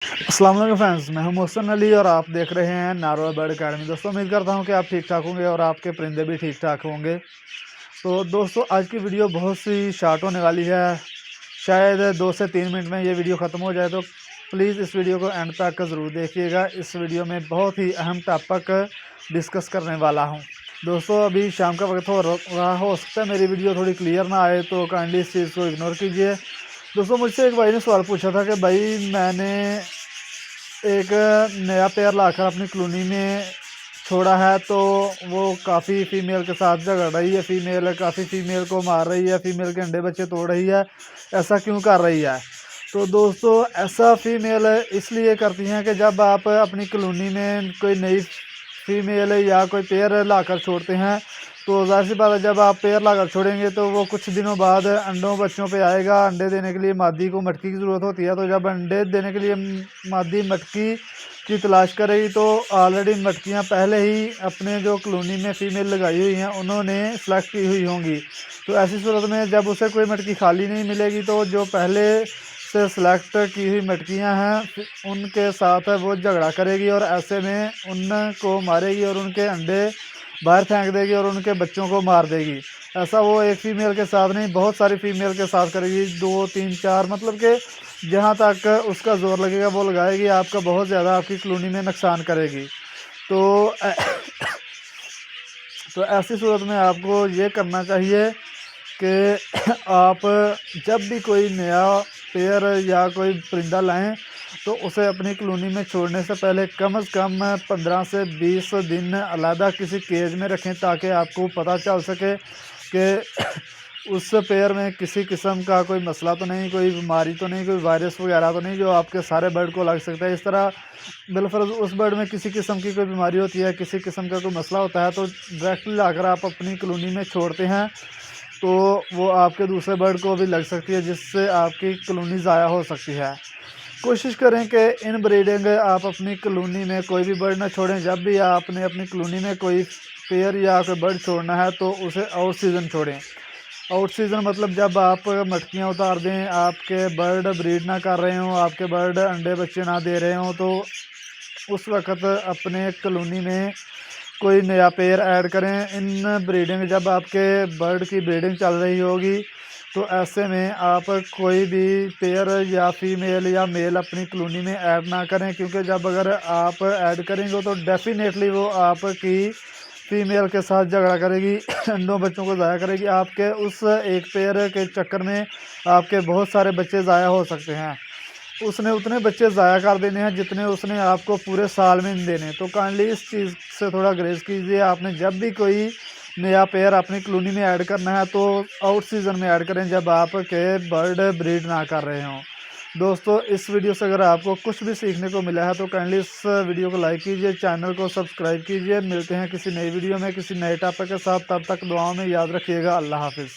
अस्सलाम वालेकुम फ्रेंड्स, मैं हूं मोहसिन अली और आप देख रहे हैं नारोल बर्ड अकेडमी। दोस्तों, उम्मीद करता हूं कि आप ठीक ठाक होंगे और आपके परिंदे भी ठीक ठाक होंगे। तो दोस्तों, आज की वीडियो बहुत सी शार्ट होने वाली है। शायद 2 से 3 मिनट में ये वीडियो ख़त्म हो जाए, तो प्लीज़ इस वीडियो को एंड तक ज़रूर देखिएगा। इस वीडियो में बहुत ही अहम टॉपिक डिस्कस करने वाला हूँ। दोस्तों, अभी शाम का वक्त हो रहा, हो सकता है मेरी वीडियो थोड़ी क्लियर ना आए, तो काइंडली इस चीज़ को इग्नोर कीजिए। दोस्तों, मुझसे एक भाई ने सवाल पूछा था कि भाई, मैंने एक नया पेयर लाकर अपनी कॉलोनी में छोड़ा है, तो वो काफ़ी फ़ीमेल के साथ झगड़ रही है, फ़ीमेल काफ़ी फ़ीमेल को मार रही है, फ़ीमेल के अंडे बच्चे तोड़ रही है। ऐसा क्यों कर रही है? तो दोस्तों, ऐसा फ़ीमेल इसलिए करती हैं कि जब आप अपनी कॉलोनी में कोई नई फ़ीमेल या कोई पेयर लाकर छोड़ते हैं, तो ज़ाहिर सी बात है, जब आप पेयर लाकर छोड़ेंगे तो वो कुछ दिनों बाद अंडों बच्चों पे आएगा। अंडे देने के लिए मादी को मटकी की ज़रूरत होती है, तो जब अंडे देने के लिए मादी मटकी की तलाश करेगी, तो ऑलरेडी मटकियां पहले ही अपने जो कॉलोनी में फ़ीमेल लगाई हुई हैं उन्होंने सेलेक्ट की हुई होंगी। तो ऐसी सूरत में जब उसे कोई मटकी खाली नहीं मिलेगी, तो जो पहले से सेलेक्ट की हुई मटकियां हैं उनके साथ वो झगड़ा करेगी और ऐसे में उनको मारेगी और उनके अंडे बाहर फेंक देगी और उनके बच्चों को मार देगी। ऐसा वो एक फ़ीमेल के साथ नहीं, बहुत सारी फ़ीमेल के साथ करेगी, 2 3 4, मतलब कि जहाँ तक उसका ज़ोर लगेगा वो लगाएगी। आपका बहुत ज़्यादा आपकी कॉलोनी में नुकसान करेगी। तो तो ऐसी सूरत में आपको ये करना चाहिए कि आप जब भी कोई नया पेयर या कोई परिंदा लाएं, तो उसे अपनी कॉलोनी में छोड़ने से पहले कम से कम 15 से 20 दिन अलग किसी केज में रखें, ताकि आपको पता चल सके कि उस पेयर में किसी किस्म का कोई मसला तो नहीं, कोई बीमारी तो नहीं, कोई वायरस वगैरह तो नहीं जो आपके सारे बर्ड को लग सकता है। इस तरह बिलफर्ज उस बर्ड में किसी किस्म की कोई बीमारी होती है, किसी किस्म का कोई मसला होता है, तो डायरेक्टली लाकर आप अपनी कॉलोनी में छोड़ते हैं, तो वो आपके दूसरे बर्ड को भी लग सकती है, जिससे आपकी कॉलोनी ज़ाया हो सकती है। कोशिश करें कि इन ब्रीडिंग आप अपनी कॉलोनी में कोई भी बर्ड ना छोड़ें। जब भी आपने अपनी कॉलोनी में कोई पेयर या कोई बर्ड छोड़ना है, तो उसे आउट सीज़न छोड़ें। आउट सीज़न मतलब जब आप मटकियाँ उतार दें, आपके बर्ड ब्रीड ना कर रहे हों, आपके बर्ड अंडे बच्चे ना दे रहे हों, तो उस वक़्त अपने कॉलोनी में कोई नया पेयर ऐड करें। इन ब्रीडिंग जब आपके बर्ड की ब्रीडिंग चल रही होगी, तो ऐसे में आप कोई भी पेयर या फीमेल या मेल अपनी कॉलोनी में ऐड ना करें, क्योंकि जब अगर आप ऐड करेंगे तो डेफिनेटली वो आपकी फीमेल के साथ झगड़ा करेगी, अंडों बच्चों को ज़ाया करेगी। आपके उस एक पेयर के चक्कर में आपके बहुत सारे बच्चे ज़ाया हो सकते हैं। उसने उतने बच्चे ज़ाया कर देने हैं जितने उसने आपको पूरे साल में नहीं देने। तो काइंडली इस चीज़ से थोड़ा ग्रेस कीजिए। आपने जब भी कोई नया पेयर अपनी कॉलोनी में ऐड करना है, तो आउट सीज़न में ऐड करें, जब आपके बर्ड ब्रीड ना कर रहे हों। दोस्तों, इस वीडियो से अगर आपको कुछ भी सीखने को मिला है, तो काइंडली इस वीडियो को लाइक कीजिए, चैनल को सब्सक्राइब कीजिए। मिलते हैं किसी नई वीडियो में किसी नए टॉपिक के साथ। तब तक दुआओं में याद रखिएगा। अल्लाह हाफ़िज़।